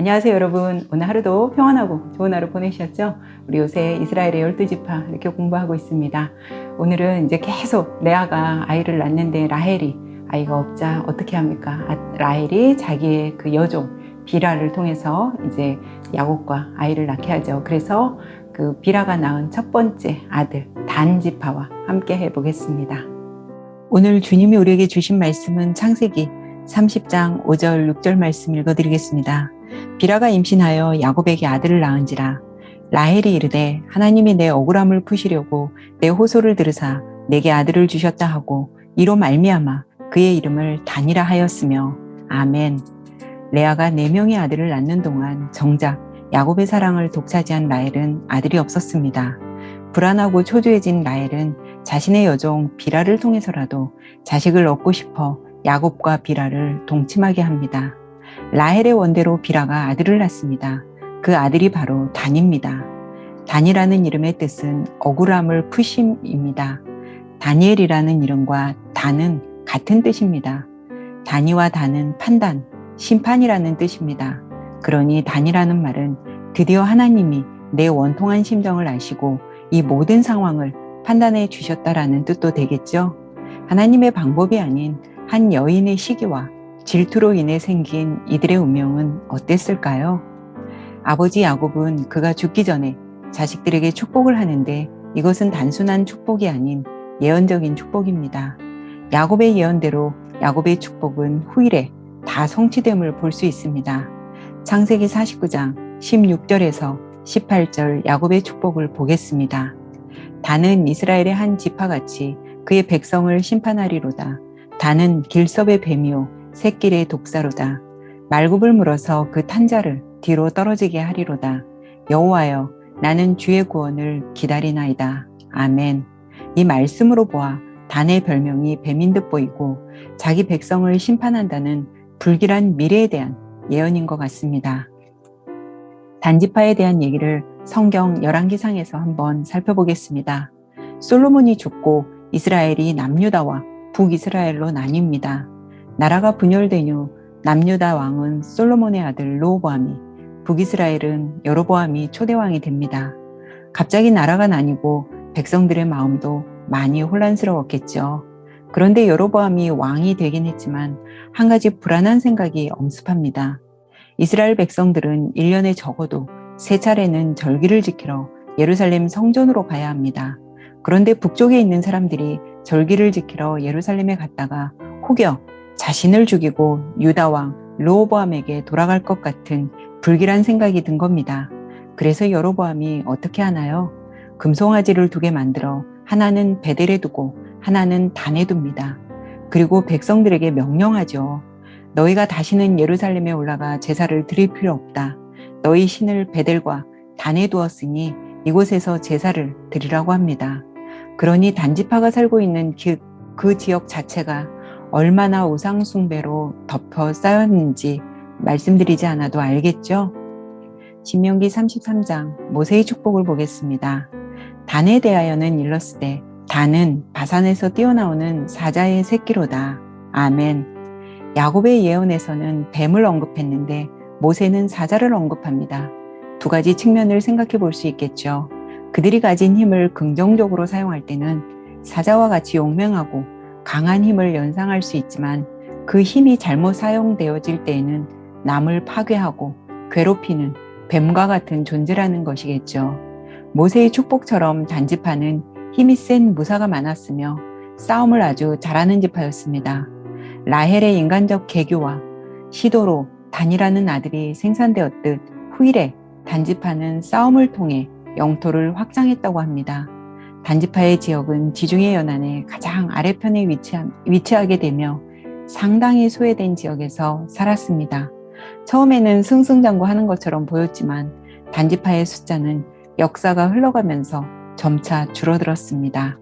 안녕하세요 여러분. 오늘 하루도 평안하고 좋은 하루 보내셨죠? 우리 요새 이스라엘의 12지파 이렇게 공부하고 있습니다. 오늘은 이제 계속 레아가 아이를 낳는데 라헬이 아이가 없자 어떻게 합니까? 라헬이 자기의 그 여종 비라를 통해서 이제 야곱과 아이를 낳게 하죠. 그래서 그 비라가 낳은 첫 번째 아들 단지파와 함께 해보겠습니다. 오늘 주님이 우리에게 주신 말씀은 창세기 30장 5절 6절 말씀 읽어드리겠습니다. 비라가 임신하여 야곱에게 아들을 낳은지라 라헬이 이르되 하나님이 내 억울함을 푸시려고 내 호소를 들으사 내게 아들을 주셨다 하고 이로 말미암아 그의 이름을 단이라 하였으며 아멘. 레아가 4명의 아들을 낳는 동안 정작 야곱의 사랑을 독차지한 라헬은 아들이 없었습니다. 불안하고 초조해진 라헬은 자신의 여종 비라를 통해서라도 자식을 얻고 싶어 야곱과 비라를 동침하게 합니다. 라헬의 원대로 비라가 아들을 낳습니다. 그 아들이 바로 단입니다. 단이라는 이름의 뜻은 억울함을 푸심입니다. 다니엘이라는 이름과 단은 같은 뜻입니다. 단이와 단은 판단, 심판이라는 뜻입니다. 그러니 단이라는 말은 드디어 하나님이 내 원통한 심정을 아시고 이 모든 상황을 판단해 주셨다라는 뜻도 되겠죠. 하나님의 방법이 아닌 한 여인의 시기와 질투로 인해 생긴 이들의 운명은 어땠을까요? 아버지 야곱은 그가 죽기 전에 자식들에게 축복을 하는데 이것은 단순한 축복이 아닌 예언적인 축복입니다. 야곱의 예언대로 야곱의 축복은 후일에 다 성취됨을 볼 수 있습니다. 창세기 49장 16절에서 18절 야곱의 축복을 보겠습니다. 단은 이스라엘의 한 지파같이 그의 백성을 심판하리로다. 단은 길섭의 뱀이요 샛길의 독사로다. 말굽을 물어서 그 탄자를 뒤로 떨어지게 하리로다. 여호와여 나는 주의 구원을 기다리나이다. 아멘. 이 말씀으로 보아 단의 별명이 뱀인 듯 보이고 자기 백성을 심판한다는 불길한 미래에 대한 예언인 것 같습니다. 단지파에 대한 얘기를 성경 열왕기상에서 한번 살펴보겠습니다. 솔로몬이 죽고 이스라엘이 남유다와 북이스라엘로 나뉩니다. 나라가 분열된 후 남유다 왕은 솔로몬의 아들 르호보암이, 북이스라엘은 여로보암이 초대왕이 됩니다. 갑자기 나라가 나뉘고 백성들의 마음도 많이 혼란스러웠겠죠. 그런데 여로보암이 왕이 되긴 했지만 한 가지 불안한 생각이 엄습합니다. 이스라엘 백성들은 1년에 적어도 3차례는 절기를 지키러 예루살렘 성전으로 가야 합니다. 그런데 북쪽에 있는 사람들이 절기를 지키러 예루살렘에 갔다가 혹여 자신을 죽이고 유다 왕 르호보암에게 돌아갈 것 같은 불길한 생각이 든 겁니다. 그래서 여로보암이 어떻게 하나요? 금송아지를 2개 만들어 하나는 베델에 두고 하나는 단에 둡니다. 그리고 백성들에게 명령하죠. 너희가 다시는 예루살렘에 올라가 제사를 드릴 필요 없다. 너희 신을 베델과 단에 두었으니 이곳에서 제사를 드리라고 합니다. 그러니 단지파가 살고 있는 그 지역 자체가 얼마나 우상 숭배로 덮여 쌓였는지 말씀드리지 않아도 알겠죠? 신명기 33장 모세의 축복을 보겠습니다. 단에 대하여는 일렀으되 단은 바산에서 뛰어나오는 사자의 새끼로다. 아멘. 야곱의 예언에서는 뱀을 언급했는데 모세는 사자를 언급합니다. 2가지 측면을 생각해 볼 수 있겠죠. 그들이 가진 힘을 긍정적으로 사용할 때는 사자와 같이 용맹하고 강한 힘을 연상할 수 있지만 그 힘이 잘못 사용되어질 때에는 남을 파괴하고 괴롭히는 뱀과 같은 존재라는 것이겠죠. 모세의 축복처럼 단지파는 힘이 센 무사가 많았으며 싸움을 아주 잘하는 지파였습니다. 라헬의 인간적 계교와 시도로 단이라는 아들이 생산되었듯 후일에 단지파는 싸움을 통해 영토를 확장했다고 합니다. 단지파의 지역은 지중해 연안의 가장 아래편에 위치하게 되며 상당히 소외된 지역에서 살았습니다. 처음에는 승승장구하는 것처럼 보였지만 단지파의 숫자는 역사가 흘러가면서 점차 줄어들었습니다.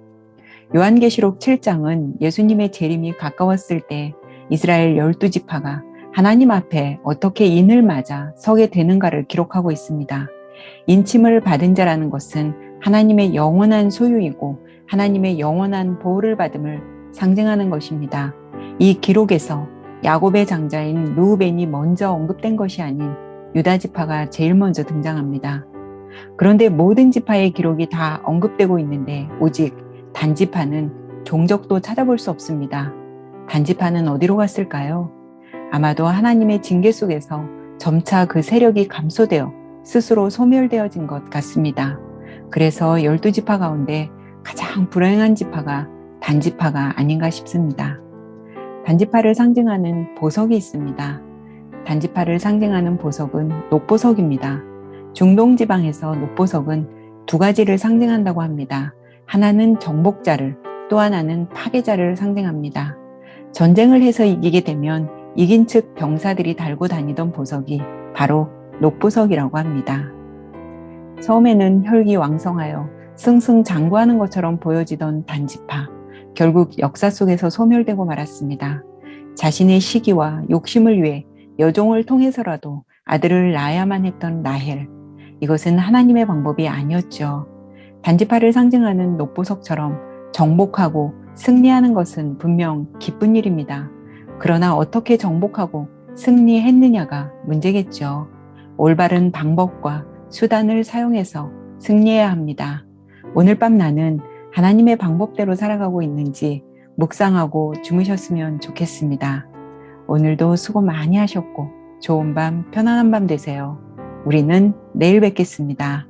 요한계시록 7장은 예수님의 재림이 가까웠을 때 이스라엘 12지파가 하나님 앞에 어떻게 인을 맞아 서게 되는가를 기록하고 있습니다. 인침을 받은 자라는 것은 하나님의 영원한 소유이고 하나님의 영원한 보호를 받음을 상징하는 것입니다. 이 기록에서 야곱의 장자인 르우벤이 먼저 언급된 것이 아닌 유다 지파가 제일 먼저 등장합니다. 그런데 모든 지파의 기록이 다 언급되고 있는데 오직 단지파는 종적도 찾아볼 수 없습니다. 단지파는 어디로 갔을까요? 아마도 하나님의 징계 속에서 점차 그 세력이 감소되어 스스로 소멸되어진 것 같습니다. 그래서 12지파 가운데 가장 불행한 지파가 단지파가 아닌가 싶습니다. 단지파를 상징하는 보석이 있습니다. 단지파를 상징하는 보석은 녹보석입니다. 중동 지방에서 녹보석은 두 가지를 상징한다고 합니다. 하나는 정복자를, 또 하나는 파괴자를 상징합니다. 전쟁을 해서 이기게 되면 이긴 측 병사들이 달고 다니던 보석이 바로 녹보석이라고 합니다. 처음에는 혈기왕성하여 승승장구하는 것처럼 보여지던 단지파, 결국 역사 속에서 소멸되고 말았습니다. 자신의 시기와 욕심을 위해 여종을 통해서라도 아들을 낳아야만 했던 라헬, 이것은 하나님의 방법이 아니었죠. 단지파를 상징하는 녹보석처럼 정복하고 승리하는 것은 분명 기쁜 일입니다. 그러나 어떻게 정복하고 승리했느냐가 문제겠죠. 올바른 방법과 수단을 사용해서 승리해야 합니다. 오늘 밤 나는 하나님의 방법대로 살아가고 있는지 묵상하고 주무셨으면 좋겠습니다. 오늘도 수고 많이 하셨고 좋은 밤, 편안한 밤 되세요. 우리는 내일 뵙겠습니다.